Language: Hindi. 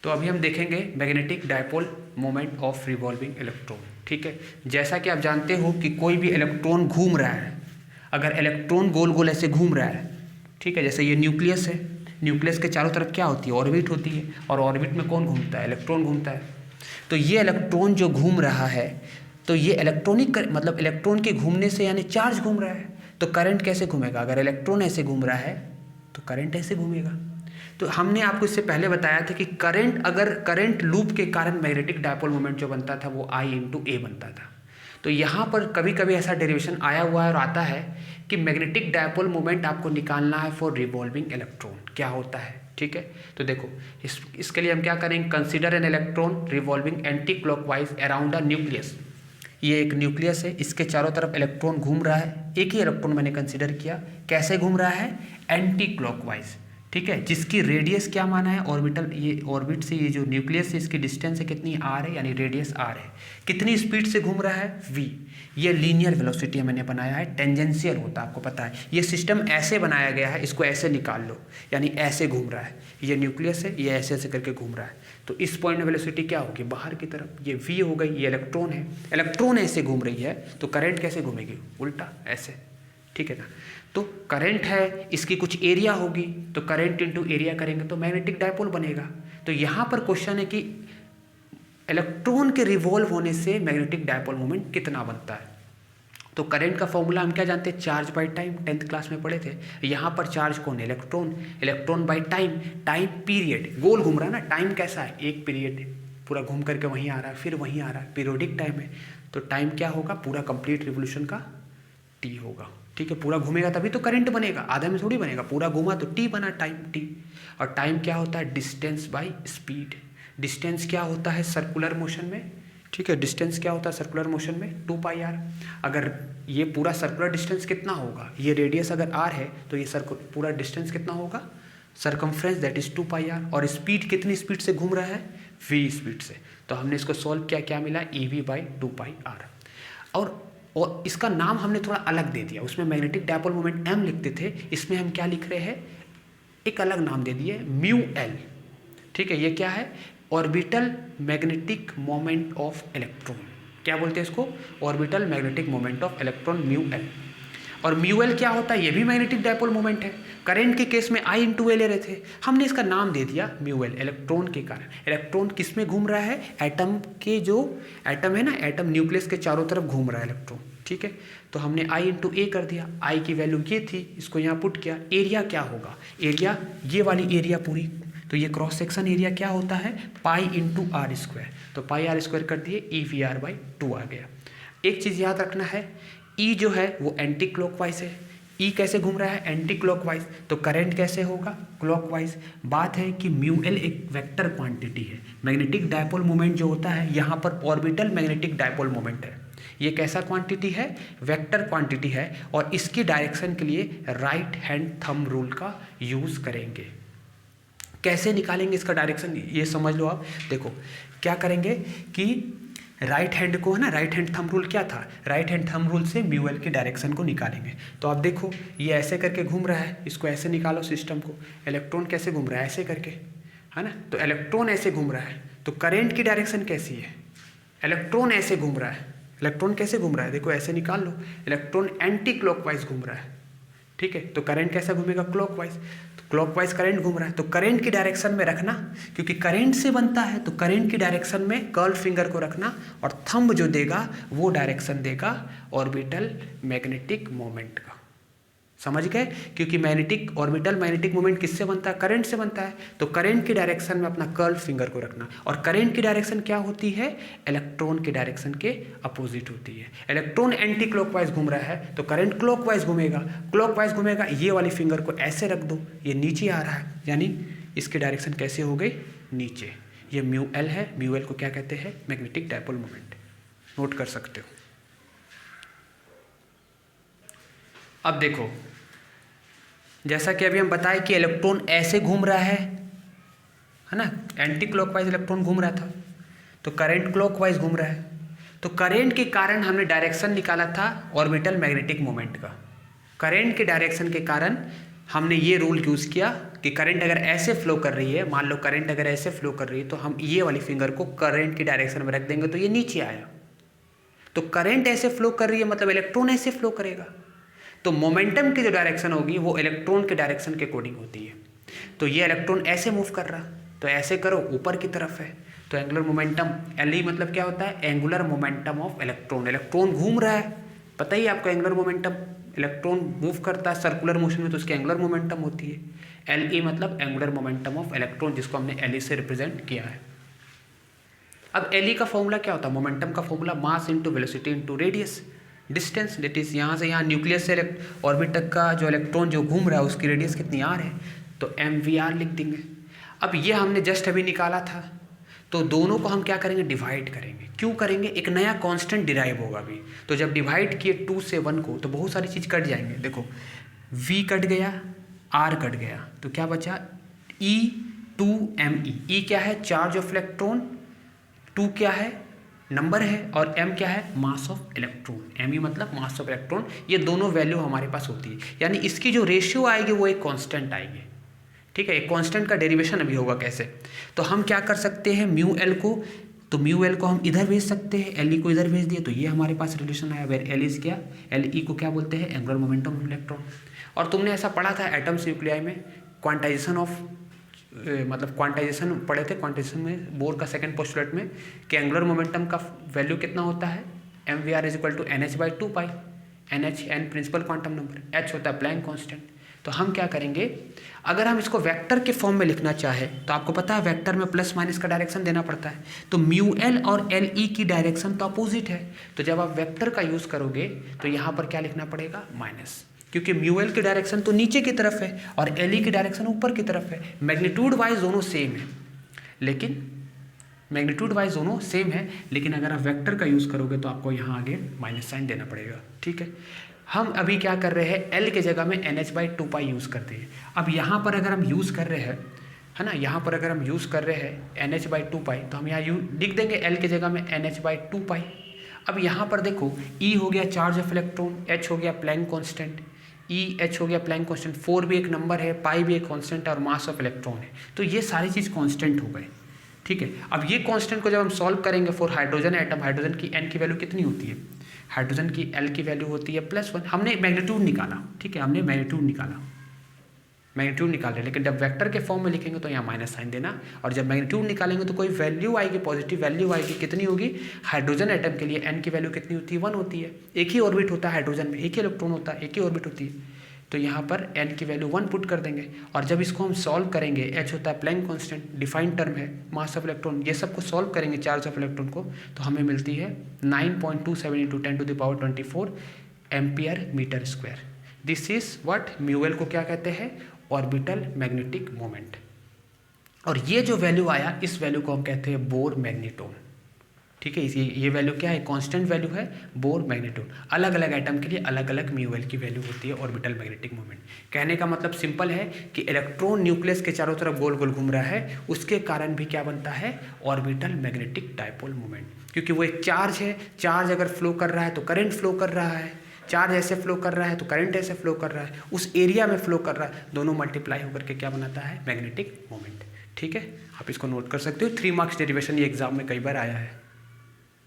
तो अभी हम देखेंगे magnetic dipole moment of revolving electron. ठीक है, जैसा कि आप जानते हो कि कोई भी इलेक्ट्रॉन घूम रहा है, अगर इलेक्ट्रॉन गोल गोल ऐसे घूम रहा है, ठीक है, जैसे ये न्यूक्लियस है, न्यूक्लियस के चारों तरफ क्या होती है, ऑर्बिट होती है, और ऑर्बिट में कौन घूमता है, इलेक्ट्रॉन घूमता है। तो ये इलेक्ट्रॉन जो घूम रहा है, तो ये इलेक्ट्रॉनिक मतलब इलेक्ट्रॉन के घूमने से यानी चार्ज घूम रहा है, तो करंट कैसे घूमेगा, अगर इलेक्ट्रॉन ऐसे घूम रहा है तो करंट ऐसे घूमेगा। तो हमने आपको इससे पहले बताया था कि करंट लूप के कारण मैग्नेटिक डायपोल मोमेंट जो बनता था वो I × A बनता था। तो यहाँ पर कभी कभी ऐसा डेरिवेशन आया हुआ है और आता है कि मैग्नेटिक डायपोल मोमेंट आपको निकालना है फॉर रिवॉल्विंग इलेक्ट्रॉन, क्या होता है। ठीक है, तो देखो इसके लिए हम क्या करेंगे, consider an electron revolving anti clockwise around a nucleus. ये एक न्यूक्लियस है, इसके चारों तरफ इलेक्ट्रॉन घूम रहा है, एक ही इलेक्ट्रॉन मैंने कंसीडर किया, कैसे घूम रहा है, एंटी क्लॉकवाइज। ठीक है, जिसकी रेडियस क्या माना है, ऑर्बिटल, ये ऑर्बिट से ये जो न्यूक्लियस है इसकी डिस्टेंस है कितनी, r है, यानी रेडियस r है। कितनी स्पीड से घूम रहा है, v। ये लीनियर वेलोसिटी मैंने बनाया है, टेंजेंशियल होता है, आपको पता है। ये सिस्टम ऐसे बनाया गया है, इसको ऐसे निकाल लो, यानी ऐसे घूम रहा है, ये न्यूक्लियस है, ये ऐसे ऐसे करके घूम रहा है, तो इस पॉइंट में वेलोसिटी क्या होगी, बाहर की तरफ, ये v हो गई। ये इलेक्ट्रॉन है, इलेक्ट्रॉन ऐसे घूम रही है, तो करंट कैसे घूमेगी, उल्टा ऐसे। ठीक है ना, तो करंट है, इसकी कुछ एरिया होगी, तो करंट इंटू एरिया करेंगे तो मैग्नेटिक डायपोल बनेगा। तो यहाँ पर क्वेश्चन है कि इलेक्ट्रॉन के रिवॉल्व होने से मैग्नेटिक डायपोल मोमेंट कितना बनता है। तो करंट का फॉर्मूला हम क्या जानते हैं, charge by time, 10th class में पढ़े थे। यहाँ पर चार्ज कौन है, electron, electron by time, time period, गोल घूम रहा है ना, टाइम कैसा है, एक पीरियड है, पूरा घूम करके वहीं आ रहा है, फिर वहीं आ रहा है, पीरियोडिक टाइम है। तो टाइम क्या होगा, पूरा कंप्लीट रिवोल्यूशन का टी होगा। ठीक है, पूरा घूमेगा तभी तो करंट बनेगा, आधा में थोड़ी बनेगा, पूरा घूमा तो टी बना, टाइम टी। और टाइम क्या होता है, डिस्टेंस बाय स्पीड। डिस्टेंस क्या होता है सर्कुलर मोशन में, ठीक है, डिस्टेंस क्या होता है सर्कुलर मोशन में, 2πr। अगर ये पूरा सर्कुलर डिस्टेंस कितना होगा, ये रेडियस अगर r है तो ये पूरा डिस्टेंस कितना होगा, सरकमफ्रेंस, दैट इज 2πr। और स्पीड कितनी स्पीड से घूम रहा है, v स्पीड से। तो हमने इसको सॉल्व किया, क्या मिला, EV/2πr। और इसका नाम हमने थोड़ा अलग दे दिया, उसमें मैग्नेटिक डायपोल मोमेंट m लिखते थे, इसमें हम क्या लिख रहे हैं, एक अलग नाम दे दिए, μL। ठीक है, ये क्या है, orbital magnetic moment of electron. क्या बोलते हैं इसको, orbital magnetic moment of electron, μL। और μL क्या होता है, ये भी मैग्नेटिक डायपोल मोमेंट है। करंट के केस में I × A ले रहे थे, हमने इसका नाम दे दिया μL, इलेक्ट्रॉन के कारण। इलेक्ट्रॉन किस में घूम रहा है, एटम के, जो एटम है ना, एटम न्यूक्लियस के चारों तरफ घूम रहा है इलेक्ट्रॉन। ठीक है, तो हमने I × A कर दिया, I की वैल्यू ये थी, इसको यहाँ पुट किया। एरिया क्या होगा, एरिया ये वाली एरिया पूरी, तो ये क्रॉस सेक्शन एरिया क्या होता है, पाई × r²। तो πr² कर दिए, EVr/2 आ गया। एक चीज़ याद रखना है, E जो है वो एंटी क्लॉकवाइज है, E कैसे घूम रहा है, एंटी क्लॉकवाइज, तो करंट कैसे होगा, क्लॉकवाइज। बात है कि μL एक वेक्टर क्वांटिटी है। मैग्नेटिक डायपोल मोमेंट जो होता है, यहाँ पर ऑर्बिटल मैग्नेटिक डायपोल मोमेंट है, ये कैसा क्वांटिटी है, वेक्टर क्वांटिटी है। और इसकी डायरेक्शन के लिए राइट हैंड थंब रूल का यूज़ करेंगे। कैसे निकालेंगे इसका डायरेक्शन, ये समझ लो आप। देखो क्या करेंगे कि राइट हैंड को है ना, राइट हैंड थंब रूल क्या था, राइट हैंड थंब रूल से μL की डायरेक्शन को निकालेंगे। तो आप देखो ये ऐसे करके घूम रहा है, इसको ऐसे निकालो सिस्टम को। इलेक्ट्रॉन कैसे घूम रहा है, ऐसे करके, है ना, तो इलेक्ट्रॉन ऐसे घूम रहा है, तो करंट की डायरेक्शन कैसी है, इलेक्ट्रॉन ऐसे घूम रहा है। इलेक्ट्रॉन कैसे घूम रहा है, देखो ऐसे निकाल लो, इलेक्ट्रॉन एंटी क्लॉकवाइज घूम रहा है। ठीक है, तो करंट कैसा घूमेगा, क्लॉकवाइज। तो क्लॉकवाइज करंट घूम रहा है, तो करंट की डायरेक्शन में रखना, क्योंकि करंट से बनता है, तो करंट की डायरेक्शन में कर्ल फिंगर को रखना, और थंब जो देगा वो डायरेक्शन देगा ऑर्बिटल मैग्नेटिक मोमेंट का। समझ गए, क्योंकि मैग्नेटिक ऑर्बिटल मैग्नेटिक मोमेंट किससे बनता है, करंट से बनता है। तो करंट की डायरेक्शन में अपना कर्ल फिंगर को रखना, और करंट की डायरेक्शन क्या होती है, इलेक्ट्रॉन की डायरेक्शन के अपोजिट होती है। इलेक्ट्रॉन एंटी क्लॉकवाइज घूम रहा है, तो करंट क्लॉकवाइज घूमेगा, क्लॉकवाइज घूमेगा। ये वाली फिंगर को ऐसे रख दो, ये नीचे आ रहा है, यानी इसकी डायरेक्शन कैसे हो गई, नीचे। ये μL है, μL को क्या कहते हैं, मैग्नेटिक डायपोल मोमेंट, नोट कर सकते हो। अब देखो, जैसा कि अभी हम बताए कि इलेक्ट्रॉन ऐसे घूम रहा है ना, एंटी क्लॉकवाइज इलेक्ट्रॉन घूम रहा था, तो करंट क्लॉकवाइज घूम रहा है। तो करंट के कारण हमने डायरेक्शन निकाला था ऑर्बिटल मैग्नेटिक मोमेंट का। करंट के डायरेक्शन के कारण हमने ये रूल यूज़ किया कि करंट अगर ऐसे फ्लो कर रही है, मान लो करंट अगर ऐसे फ्लो कर रही है, तो हम ये वाली फिंगर को करंट की डायरेक्शन में रख देंगे तो ये नीचे आया। तो करंट ऐसे फ्लो कर रही है मतलब इलेक्ट्रॉन ऐसे फ्लो करेगा। तो मोमेंटम की जो डायरेक्शन होगी वो इलेक्ट्रॉन के डायरेक्शन के अकॉर्डिंग होती है। तो ये इलेक्ट्रॉन ऐसे मूव कर रहा, तो ऐसे करो ऊपर की तरफ है, तो एंगुलर मोमेंटम एल ई मतलब क्या होता है, angular momentum of electron. Electron घूम रहा है, पता ही आपको एंगुलर मोमेंटम, इलेक्ट्रॉन मूव करता है सर्कुलर मोशन में तो उसकी एंगुलर मोमेंटम होती है। एल ई मतलब एंगुलर मोमेंटम ऑफ इलेक्ट्रॉन, जिसको हमने एल ई से रिप्रेजेंट किया है। अब एल ई का फॉर्मूला क्या होता है, मोमेंटम का formula mass into velocity into radius distance, that is यहाँ से यहाँ न्यूक्लियस से ऑर्बिट तक का जो इलेक्ट्रॉन जो घूम रहा है उसकी रेडियस कितनी आर है, तो एम वी आर लिख देंगे। अब ये हमने जस्ट अभी निकाला था, तो दोनों को हम क्या करेंगे, डिवाइड करेंगे। क्यों करेंगे, एक नया कांस्टेंट डिराइव होगा अभी, तो जब डिवाइड किए 2 से 1 को तो बहुत सारी चीज़ कट जाएंगे। देखो v कट गया, r कट गया, तो क्या बचा E2me। E क्या है, चार्ज ऑफ इलेक्ट्रॉन, 2 क्या है, नंबर है, और m क्या है, मास ऑफ इलेक्ट्रॉन। me मतलब मास ऑफ इलेक्ट्रॉन। ये दोनों वैल्यू हमारे पास होती है, यानी इसकी जो रेशियो आएगी वो एक कांस्टेंट आएगी। ठीक है, एक कांस्टेंट का डेरिवेशन अभी होगा कैसे, तो हम क्या कर सकते हैं, म्यू एल को, तो म्यू एल को हम इधर भेज सकते हैं, एल ई को इधर भेज दिए, तो ये हमारे पास रिलेशन आया। वेर एल इज क्या, एल ई को क्या बोलते हैं, एंगुलर मोमेंटम ऑफ इलेक्ट्रॉन। और तुमने ऐसा पढ़ा था एटम्स न्यूक्लियाई में, क्वांटाइजेशन ऑफ मतलब क्वांटाइजेशन पढ़े थे, क्वांटाइजेशन में बोर का सेकंड पोस्टुलेट में, कि एंगुलर मोमेंटम का वैल्यू कितना होता है, M V R is equal to N H by 2 pi, N H N principal quantum number, H होता है प्लैंक कांस्टेंट। तो हम क्या करेंगे, अगर हम इसको वेक्टर के फॉर्म में लिखना चाहे तो आपको पता है वेक्टर में प्लस माइनस का डायरेक्शन देना पड़ता है, तो म्यू एल और एल ई की डायरेक्शन तो अपोजिट है, तो जब आप वेक्टर का यूज़ करोगे तो यहाँ पर क्या लिखना पड़ेगा, माइनस, क्योंकि म्यू एल की डायरेक्शन तो नीचे की तरफ है और एल ई की डायरेक्शन ऊपर की तरफ है। मैग्नीट्यूड वाइज दोनों सेम है, लेकिन मैग्नीट्यूड वाइज दोनों सेम है, लेकिन अगर आप वेक्टर का यूज़ करोगे तो आपको यहाँ आगे माइनस साइन देना पड़ेगा। ठीक है, हम अभी क्या कर रहे हैं, L के जगह में N H by 2 pi use करते हैं। अब यहाँ पर अगर हम यूज़ कर रहे हैं, है ना, यहाँ पर अगर हम यूज़ कर रहे हैं एन एच बाई 2 पाई, तो हम यहाँ लिख देंगे L के जगह में एन एच बाई 2 पाई। अब यहाँ पर देखो E हो गया चार्ज ऑफ इलेक्ट्रॉन, H हो गया प्लैंक कॉन्स्टेंट, H हो गया प्लैंक कॉन्स्टेंट, 4 भी एक नंबर है, पाई भी एक कॉन्स्टेंट और मास ऑफ इलेक्ट्रॉन है, तो ये सारी चीज़ कॉन्स्टेंट हो गए। ठीक है, अब ये कांस्टेंट को जब हम सॉल्व करेंगे फॉर हाइड्रोजन एटम, हाइड्रोजन की n की वैल्यू कितनी होती है, हाइड्रोजन की L की वैल्यू होती है +1। हमने मैग्नीट्यूड निकाला, ठीक है, हमने मैग्नीट्यूड निकाला, मैग्नीट्यूड निकाल रहे, लेकिन जब वेक्टर के फॉर्म में लिखेंगे तो यहाँ माइनस साइन देना, और जब मैग्नीट्यूड निकालेंगे तो कोई वैल्यू आएगी, पॉजिटिव वैल्यू आएगी, कितनी होगी, हाइड्रोजन एटम के लिए n की वैल्यू कितनी होती है, 1 होती है। एक ही ऑर्बिट होता है हाइड्रोजन में, एक ही इलेक्ट्रॉन होता है, एक ही ऑर्बिट होती है, तो यहाँ पर n की वैल्यू 1 पुट कर देंगे, और जब इसको हम सॉल्व करेंगे, h होता है प्लैंक कांस्टेंट, डिफाइंड टर्म है, मास ऑफ इलेक्ट्रॉन, ये सब को सॉल्व करेंगे चार्ज ऑफ इलेक्ट्रॉन को, तो हमें मिलती है 9.27 into 10⁻24 ampere metre square. This is what, mu L को क्या कहते हैं, ऑर्बिटल मैग्नेटिक मोमेंट। और ये जो वैल्यू आया, इस वैल्यू को हम कहते हैं बोर मैग्नीट्यूड। ठीक है, ये वैल्यू क्या है, कांस्टेंट वैल्यू है, बोर मैग्नीट्यूड। अलग अलग एटम के लिए अलग अलग म्यू एल की वैल्यू होती है ऑर्बिटल मैग्नेटिक मोमेंट। कहने का मतलब सिंपल है कि इलेक्ट्रॉन न्यूक्लियस के चारों तरफ गोल गोल घूम रहा है, उसके कारण भी क्या बनता है, ऑर्बिटल मैग्नेटिक डायपोल मोमेंट, क्योंकि वो एक चार्ज है, चार्ज अगर फ्लो कर रहा है तो करंट फ्लो कर रहा है, चार्ज ऐसे फ्लो कर रहा है तो करंट ऐसे फ्लो कर रहा है, उस एरिया में फ्लो कर रहा है, दोनों मल्टीप्लाई होकर के क्या बनाता है, मैग्नेटिक मोमेंट। ठीक है, आप इसको नोट कर सकते हो, 3 मार्क्स डेरिवेशन ये एग्जाम में कई बार आया है।